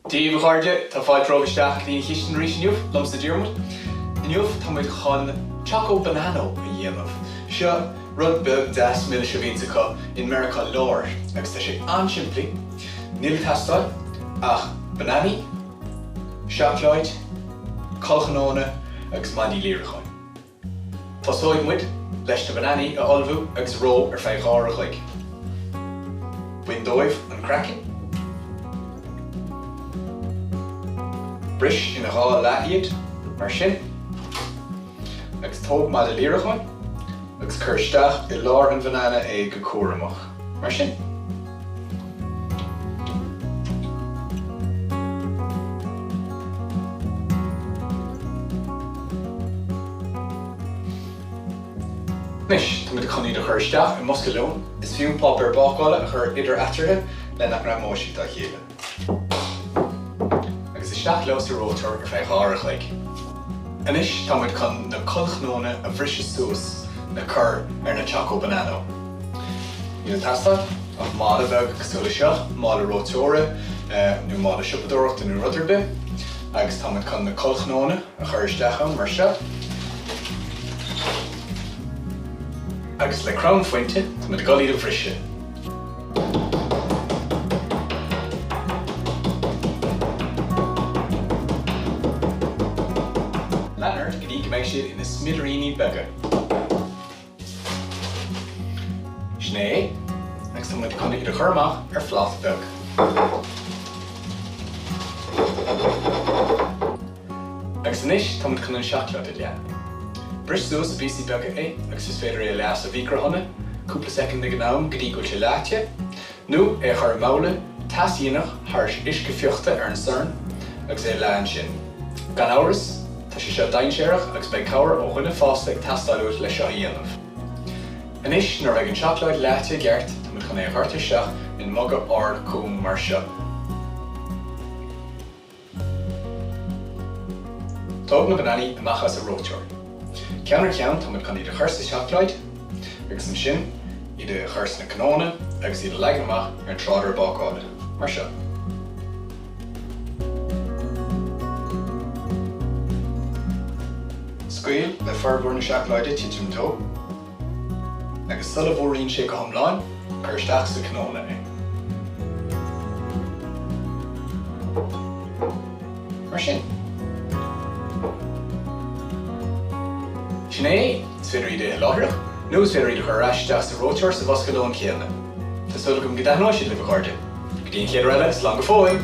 Díomh chuirde tá fáil tróbaisteach go dtíon chiistin rís inniuh lums na Diarmuid. Inniuh tá muid chun Chocobananos a dhéanamh. Seo rud beag 10 mil acu in America leir agus tá sé ansimplí, níl tastáil ach bananaí, seachlaid, colchanóna agus maidí líreáin. Tásáid muid leis na bananaí a olbhú agus ró ar feadh ghara chuig. Buin dóibh an cracking. Bris in a gá leathiad mar sin, agus tóg maidí líreáin, agus chuirsteach I lár an banana é go cuaireamach mar sin. Nis, tá muid chunaí do chuirsteach I Muscalón, is fiún pop ar bágála a chur idir atarthe le nach raibh móisiúta a chéile. Agus is steach leos ar rótar ar feadh ghara chuig. Anis tá muid chun na colchanóna a bhris suas na cur ar na Chocobananos. Níl tastáil ach mála bheag cosúla seo, mála rótóra, nó mála sipadóireachta nó rudarbe, agus tá muid chun na colchanóna a chuirsteach mar seo. Agus le crown fointe, tá muid golaí do bhrise. Leonard go dtí go mbeidh siad ina smileríní beaga. Sné, agus tá muid chunaí do chuirmach ar phláth beag. Agus anis tá muid chun an seachlaid i lean. Bris suas a bísí beaga é, agus is féidir é leas a bhícrachana, cúpla second na gnám go dtí go se leite, nó é chur mála, tasíonach thar isce fiochta ar an saorn, agus é lean sin. Gan áras, tá sé seo dainséireach agus beidh cabhair ó chuine fásta ag tastáilúir le seo a dhéanamh. Anis nuair bheidh an seachlaid leite geart, tá muid chun é chuirte seach in mugad ard cúm mar seo. Tóg na bananaí amachchas a róteoir. Ceannar ceann tá muid chun iad a chuirsa seachlaid, agus an sin iad a chuirsa na canóna agus iad a leagan amach ar an trád ar bágála, mar seo. Scoil le farbhór na seachlaide tiidir an tó, agus sulla bhóríonn sé go hiomláin chuirsteach sa canóna é. Mar sin. Sné, is féidir iad é láithreach, nó is féidir iad a chur aisteach sa róteoir sa Muscalón chéanna. Tá sulla gom go daithnáisiad le bh chuirde. Go dtíon chéad eile, slán go fóill!